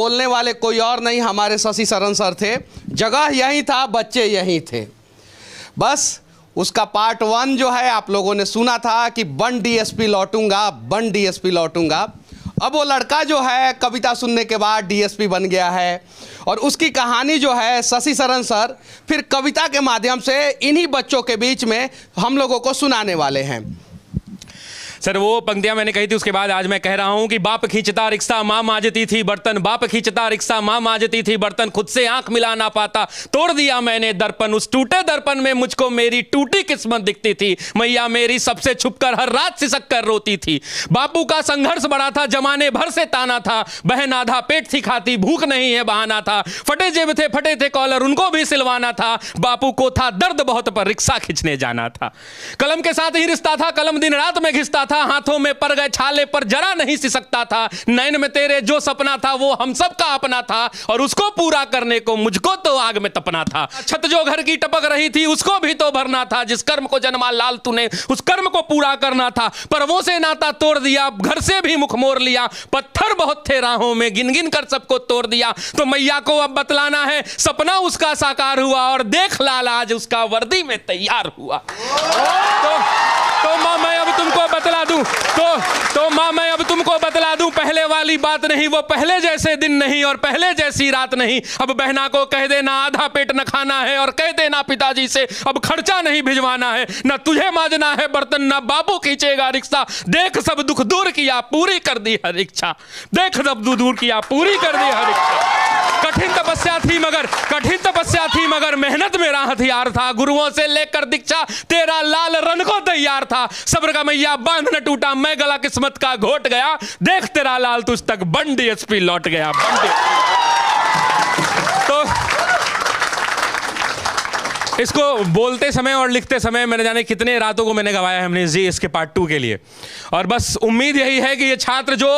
बोलने वाले कोई और नहीं, हमारे शशि शरण सर थे। जगह यही था, बच्चे यही थे। बस उसका पार्ट 1 जो है आप लोगों ने सुना था कि बन डीएसपी लौटूंगा, बन डीएसपी लौटूंगा। अब वो लड़का जो है कविता सुनने के बाद डीएसपी बन गया है और उसकी कहानी जो है शशि शरण सर फिर कविता के माध्यम से इन्हीं बच्चों के बीच में हम लोगों को सुनाने वाले हैं। सर वो पंक्तियां मैंने कही थी, उसके बाद आज मैं कह रहा हूं कि बाप खींचता रिक्शा माँ मांजती थी बर्तन, बाप खींचता रिक्शा माँ मांजती थी बर्तन, खुद से आंख मिला ना पाता तोड़ दिया मैंने दर्पण, उस टूटे दर्पण में मुझको मेरी टूटी किस्मत दिखती थी, मैया मेरी सबसे छुपकर हर रात सिसक कर रोती थी। बापू का संघर्ष बड़ा था, जमाने भर से ताना था, बहन आधा पेट थी खाती, भूख नहीं है बहाना था, फटे जेब थे फटे थे कॉलर उनको भी सिलवाना था, बापू को था दर्द बहुत पर रिक्शा खींचने जाना था। कलम के साथ ही रिश्ता था, कलम दिन रात में घिसता था, हाथों में पर गए छाले पर जरा नहीं सिसकता था, नैन में तेरे जो सपना था वो हम सब का अपना था और उसको पूरा करने को मुझको तो आग में तपना था। छत जो घर की टपक रही थी उसको भी तो भरना था, जिस कर्म को जन्मा लाल तूने उस कर्म को पूरा करना था, पर्वों से नाता तोड़ दिया, घर से भी मुख मोड़ लिया, पत्थर बहुत थे राहों में गिन गिन कर सबको तोड़ दिया, तो मैया को अब बतलाना है सपना उसका साकार हुआ और देख लाल आज उसका वर्दी में तैयार हुआ। तो माँ मैं अब तुमको बतला दूं, तो माँ मैं अब तुमको बतला दूं, पहले वाली बात नहीं, वो पहले जैसे दिन नहीं और पहले जैसी रात नहीं। अब बहना को कह देना आधा पेट न खाना है और कह देना पिताजी से अब खर्चा नहीं भिजवाना है, न तुझे मांजना है बर्तन न बाबू खींचेगा रिक्शा, देख सब दुख दूर किया पूरी कर दी हर इच्छा, देख सब दुख दूर किया पूरी कर दी हर इच्छा। कठिन तपस्या थी मगर मेहनत मेरा हथियार था, गुरुओं से लेकर दीक्षा तेरा लाल रण को तैयार था, सब्र का मैया बांध न टूटा मैं गला किस्मत का घोट गया, देख तेरा लाल तुझ तक बन डीएसपी लौट गया। तो इसको बोलते समय और लिखते समय मैंने जाने कितने रातों को मैंने गवाया है हमने जी इसके पार्ट 2 के लिए। और बस उम्मीद यही है कि ये छात्र जो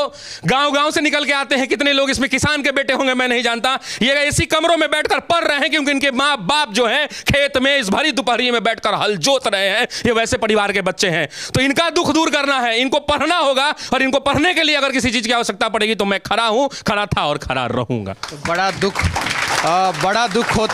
गांव-गांव से निकल के आते हैं, कितने लोग इसमें किसान के बेटे होंगे मैं नहीं जानता, ये ऐसी कमरों में बैठकर पढ़ रहे हैं क्योंकि इनके माँ बाप जो है खेत में इस भरी दोपहरी में बैठकर हल जोत रहे हैं, ये वैसे परिवार के बच्चे हैं। तो इनका दुख दूर करना है, इनको पढ़ना होगा और इनको पढ़ने के लिए अगर किसी चीज़ की आवश्यकता पड़ेगी तो मैं खड़ा हूँ, खड़ा था और खड़ा रहूँगा। बड़ा दुख होता